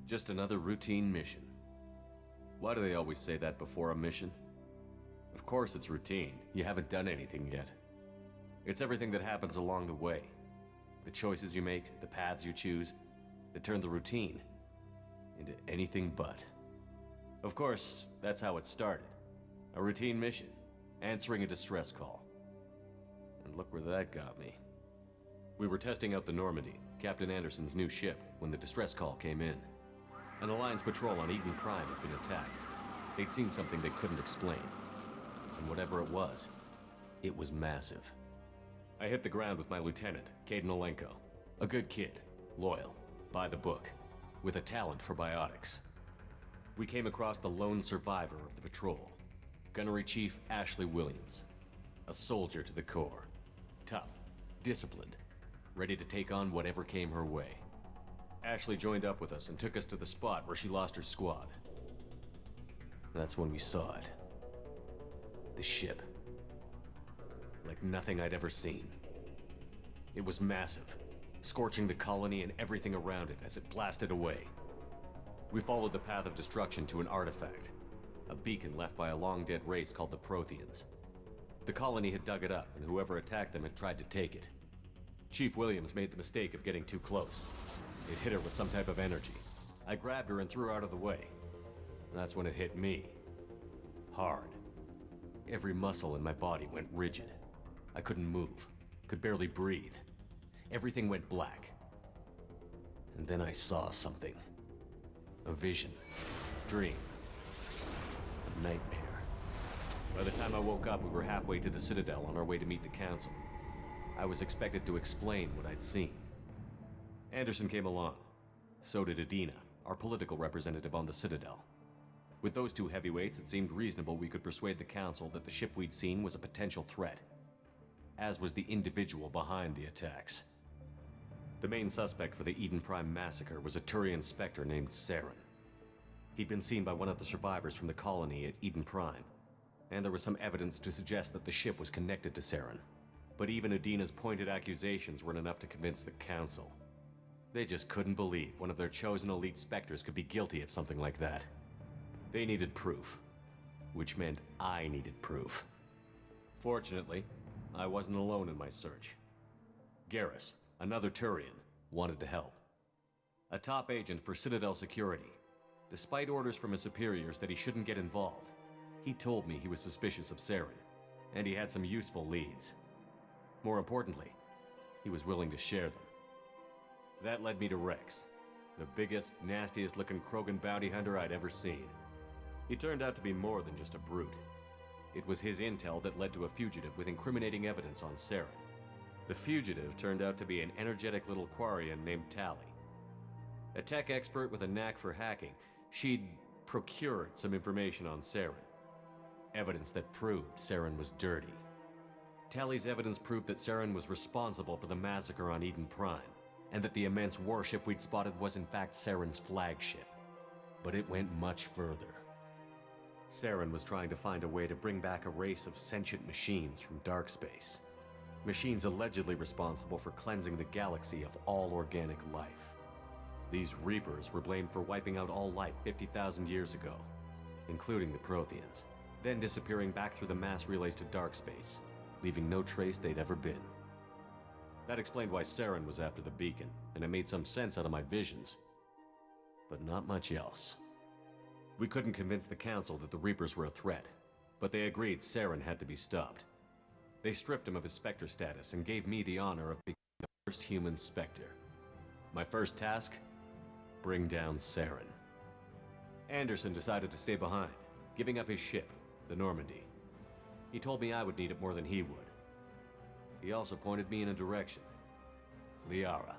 Just another routine mission. Why do they always say that before a mission? Of course it's routine. You haven't done anything yet. It's everything that happens along the way. The choices you make, the paths you choose, that turn the routine into anything but. Of course, that's how it started. A routine mission, answering a distress call. And look where that got me. We were testing out the Normandy, Captain Anderson's new ship, when the distress call came in. An Alliance patrol on Eden Prime had been attacked. They'd seen something they couldn't explain. And whatever it was massive. I hit the ground with my lieutenant, Caden Olenko. A good kid, loyal, by the book, with a talent for biotics. We came across the lone survivor of the patrol, Gunnery Chief Ashley Williams. A soldier to the core. Tough, disciplined, ready to take on whatever came her way. Ashley joined up with us and took us to the spot where she lost her squad. That's when we saw it. The ship. Like nothing I'd ever seen. It was massive, scorching the colony and everything around it as it blasted away. We followed the path of destruction to an artifact, a beacon left by a long-dead race called the Protheans. The colony had dug it up, and whoever attacked them had tried to take it. Chief Williams made the mistake of getting too close. It hit her with some type of energy. I grabbed her and threw her out of the way. That's when it hit me. Hard. Every muscle in my body went rigid. I couldn't move, could barely breathe. Everything went black. And then I saw something. A vision. Dream. A nightmare. By the time I woke up, we were halfway to the Citadel on our way to meet the Council. I was expected to explain what I'd seen. Anderson came along. So did Adina, our political representative on the Citadel. With those two heavyweights, it seemed reasonable we could persuade the Council that the ship we'd seen was a potential threat, as was the individual behind the attacks. The main suspect for the Eden Prime massacre was a Turian Spectre named Saren. He'd been seen by one of the survivors from the colony at Eden Prime, and there was some evidence to suggest that the ship was connected to Saren. But even Adina's pointed accusations weren't enough to convince the Council. They just couldn't believe one of their chosen elite Spectres could be guilty of something like that. They needed proof, which meant I needed proof. Fortunately, I wasn't alone in my search. Garrus, another Turian, wanted to help. A top agent for Citadel Security. Despite orders from his superiors that he shouldn't get involved, he told me he was suspicious of Saren, and he had some useful leads. More importantly, he was willing to share them. That led me to Rex, the biggest, nastiest-looking Krogan bounty hunter I'd ever seen. He turned out to be more than just a brute. It was his intel that led to a fugitive with incriminating evidence on Saren. The fugitive turned out to be an energetic little Quarian named Tally. A tech expert with a knack for hacking, she'd procured some information on Saren. Evidence that proved Saren was dirty. Tally's evidence proved that Saren was responsible for the massacre on Eden Prime, and that the immense warship we'd spotted was in fact Saren's flagship. But it went much further. Saren was trying to find a way to bring back a race of sentient machines from dark space. Machines allegedly responsible for cleansing the galaxy of all organic life. These Reapers were blamed for wiping out all life 50,000 years ago, including the Protheans, then disappearing back through the mass relays to dark space, leaving no trace they'd ever been. That explained why Saren was after the beacon, and it made some sense out of my visions. But not much else. We couldn't convince the Council that the Reapers were a threat, but they agreed Saren had to be stopped. They stripped him of his Spectre status and gave me the honor of becoming the first human Spectre. My first task? Bring down Saren. Anderson decided to stay behind, giving up his ship, the Normandy. He told me I would need it more than he would. He also pointed me in a direction. Liara,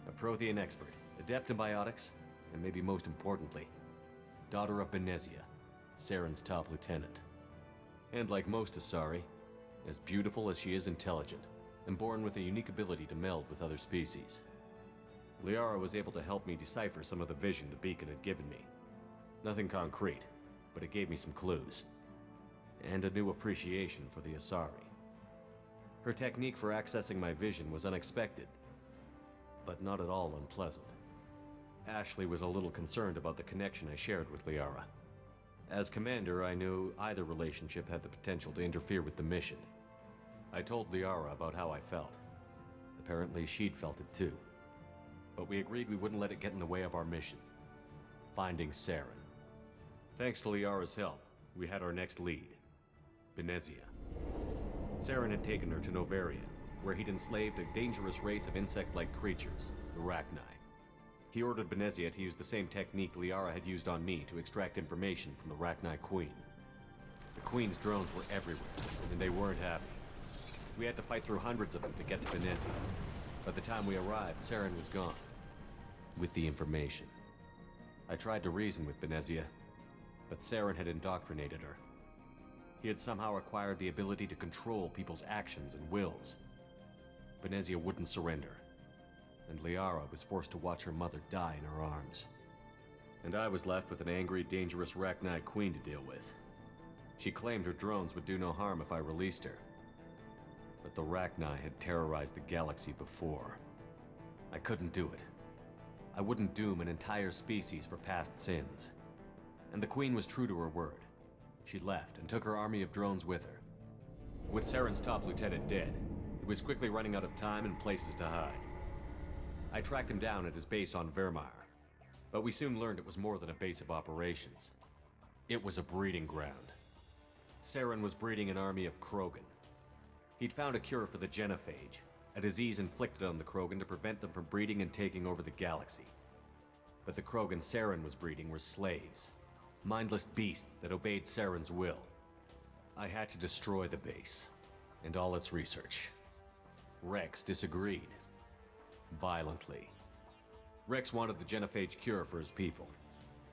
a Prothean expert, adept in biotics, and maybe most importantly, daughter of Benezia, Saren's top lieutenant. And like most Asari, as beautiful as she is intelligent, and born with a unique ability to meld with other species. Liara was able to help me decipher some of the vision the beacon had given me. Nothing concrete, but it gave me some clues. And a new appreciation for the Asari. Her technique for accessing my vision was unexpected, but not at all unpleasant. Ashley was a little concerned about the connection I shared with Liara. As commander, I knew either relationship had the potential to interfere with the mission. I told Liara about how I felt. Apparently, she'd felt it too. But we agreed we wouldn't let it get in the way of our mission. Finding Saren. Thanks to Liara's help, we had our next lead. Benezia. Saren had taken her to Novaria, where he'd enslaved a dangerous race of insect-like creatures, the Rachni. He ordered Benezia to use the same technique Liara had used on me to extract information from the Rachni Queen. The Queen's drones were everywhere, and they weren't happy. We had to fight through hundreds of them to get to Benezia. By the time we arrived, Saren was gone. With the information. I tried to reason with Benezia, but Saren had indoctrinated her. He had somehow acquired the ability to control people's actions and wills. Benezia wouldn't surrender, and Liara was forced to watch her mother die in her arms. And I was left with an angry, dangerous Rachni Queen to deal with. She claimed her drones would do no harm if I released her. But the Rachni had terrorized the galaxy before. I couldn't do it. I wouldn't doom an entire species for past sins. And the Queen was true to her word. She left and took her army of drones with her. With Saren's top lieutenant dead, he was quickly running out of time and places to hide. I tracked him down at his base on Vermeer, but we soon learned it was more than a base of operations. It was a breeding ground. Saren was breeding an army of Krogan. He'd found a cure for the genophage, a disease inflicted on the Krogan to prevent them from breeding and taking over the galaxy. But the Krogan Saren was breeding were slaves, mindless beasts that obeyed Saren's will. I had to destroy the base, and all its research. Rex disagreed. Violently. Rex wanted the genophage cure for his people.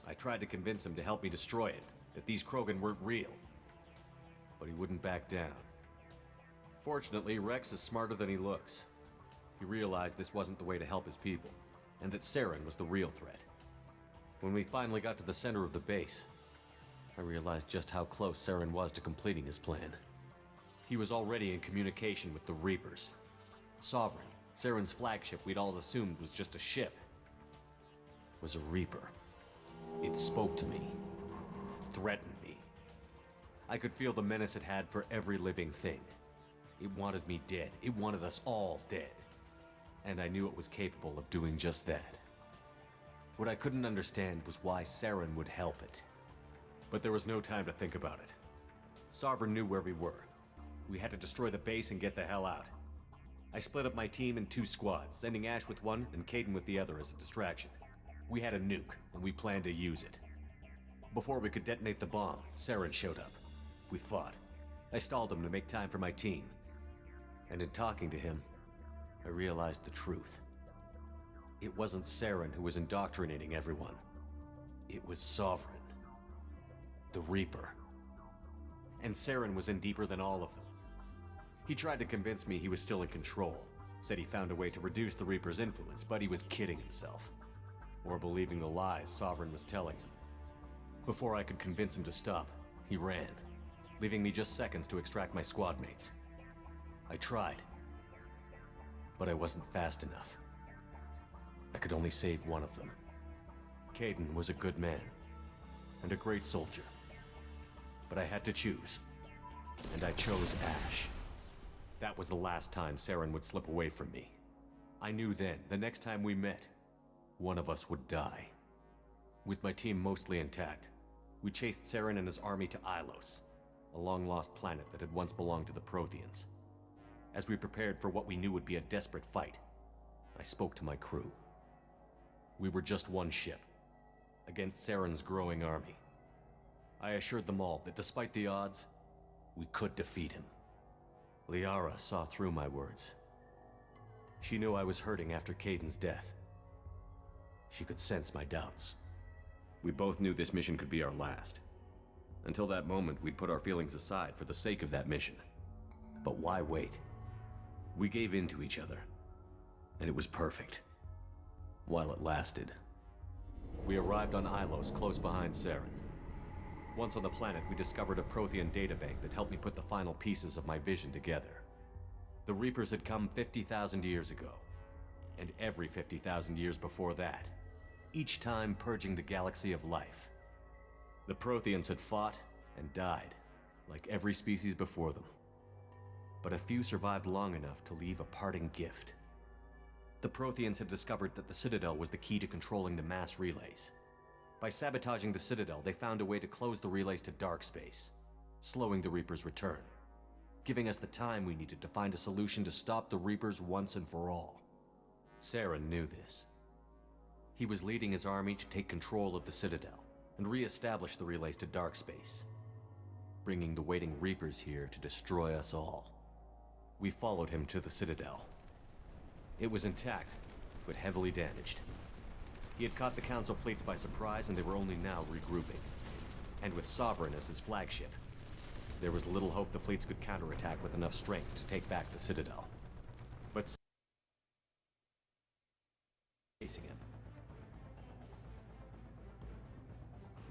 I tried to convince him to help me destroy it, that these Krogan weren't real. But he wouldn't back down. Fortunately, Rex is smarter than he looks. He realized this wasn't the way to help his people, and that Saren was the real threat. When we finally got to the center of the base, I realized just how close Saren was to completing his plan. He was already in communication with the Reapers. Sovereign, Saren's flagship we'd all assumed was just a ship, was a Reaper. It spoke to me, threatened me. I could feel the menace it had for every living thing. It wanted me dead. It wanted us all dead. And I knew it was capable of doing just that. What I couldn't understand was why Saren would help it. But there was no time to think about it. Sovereign knew where we were. We had to destroy the base and get the hell out. I split up my team in 2 squads, sending Ash with one and Kaidan with the other as a distraction. We had a nuke, and we planned to use it. Before we could detonate the bomb, Saren showed up. We fought. I stalled him to make time for my team. And in talking to him, I realized the truth. It wasn't Saren who was indoctrinating everyone. It was Sovereign. The Reaper. And Saren was in deeper than all of them. He tried to convince me he was still in control. Said he found a way to reduce the Reaper's influence, but he was kidding himself. Or believing the lies Sovereign was telling him. Before I could convince him to stop, he ran, leaving me just seconds to extract my squad mates. I tried, but I wasn't fast enough. I could only save one of them. Kaidan was a good man, and a great soldier. But I had to choose, and I chose Ash. That was the last time Saren would slip away from me. I knew then, the next time we met, one of us would die. With my team mostly intact, we chased Saren and his army to Ilos, a long-lost planet that had once belonged to the Protheans. As we prepared for what we knew would be a desperate fight, I spoke to my crew. We were just one ship, against Saren's growing army. I assured them all that despite the odds, we could defeat him. Liara saw through my words. She knew I was hurting after Kaidan's death. She could sense my doubts. We both knew this mission could be our last. Until that moment, we'd put our feelings aside for the sake of that mission. But why wait? We gave in to each other, and it was perfect. While it lasted. We arrived on Ilos, close behind Saren. Once on the planet, we discovered a Prothean databank that helped me put the final pieces of my vision together. The Reapers had come 50,000 years ago, and every 50,000 years before that. each time purging the galaxy of life. The Protheans had fought and died, like every species before them. But a few survived long enough to leave a parting gift. The Protheans had discovered that the Citadel was the key to controlling the mass relays. By sabotaging the Citadel, they found a way to close the relays to dark space, slowing the Reapers' return, giving us the time we needed to find a solution to stop the Reapers once and for all. Saren knew this. He was leading his army to take control of the Citadel and re-establish the relays to dark space, bringing the waiting Reapers here to destroy us all. We followed him to the Citadel. It was intact, but heavily damaged. He had caught the Council fleets by surprise, and they were only now regrouping. And with Sovereign as his flagship, there was little hope the fleets could counterattack with enough strength to take back the Citadel. But facing him.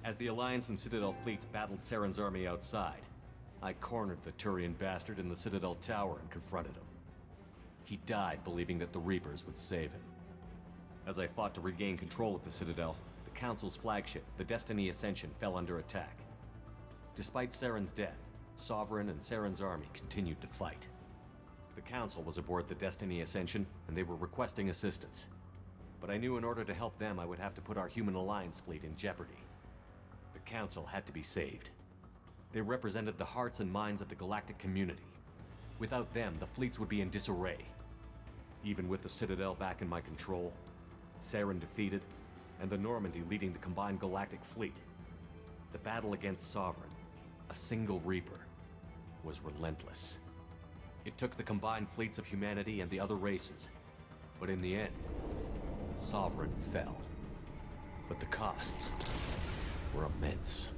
As the Alliance and Citadel fleets battled Saren's army outside, I cornered the Turian bastard in the Citadel tower and confronted him. He died believing that the Reapers would save him. As I fought to regain control of the Citadel, the Council's flagship, the Destiny Ascension, fell under attack. Despite Saren's death, Sovereign and Saren's army continued to fight. The Council was aboard the Destiny Ascension, and they were requesting assistance. But I knew in order to help them, I would have to put our human Alliance fleet in jeopardy. The Council had to be saved. They represented the hearts and minds of the galactic community. Without them, the fleets would be in disarray. Even with the Citadel back in my control, Saren defeated, and the Normandy leading the combined galactic fleet, the battle against Sovereign, a single Reaper, was relentless. It took the combined fleets of humanity and the other races, but in the end, Sovereign fell. But the costs were immense.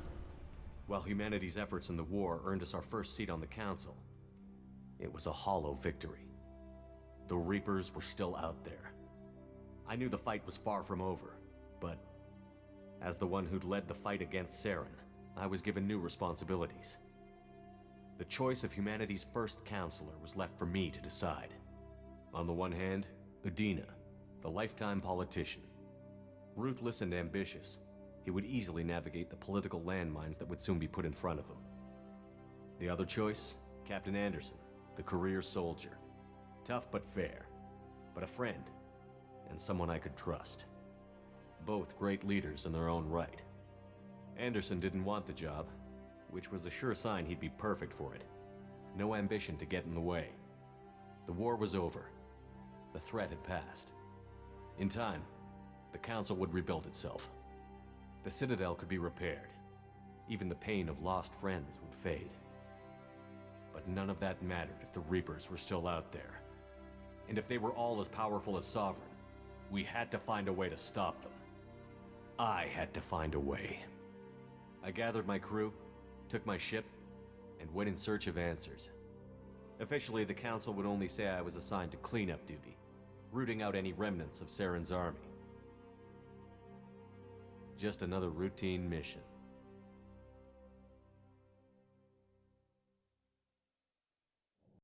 While humanity's efforts in the war earned us our first seat on the Council, it was a hollow victory. The Reapers were still out there. I knew the fight was far from over, but as the one who'd led the fight against Saren, I was given new responsibilities. The choice of humanity's first counselor was left for me to decide. On the one hand, Udina, the lifetime politician. Ruthless and ambitious, he would easily navigate the political landmines that would soon be put in front of him. The other choice, Captain Anderson, the career soldier. Tough but fair, but a friend, and someone I could trust. Both great leaders in their own right. Anderson didn't want the job, which was a sure sign he'd be perfect for it. No ambition to get in the way. The war was over. The threat had passed. In time, the Council would rebuild itself. The Citadel could be repaired. Even the pain of lost friends would fade. But none of that mattered if the Reapers were still out there. And if they were all as powerful as Sovereign, we had to find a way to stop them. I had to find a way. I gathered my crew, took my ship, and went in search of answers. Officially, the Council would only say I was assigned to cleanup duty, rooting out any remnants of Saren's army. Just another routine mission.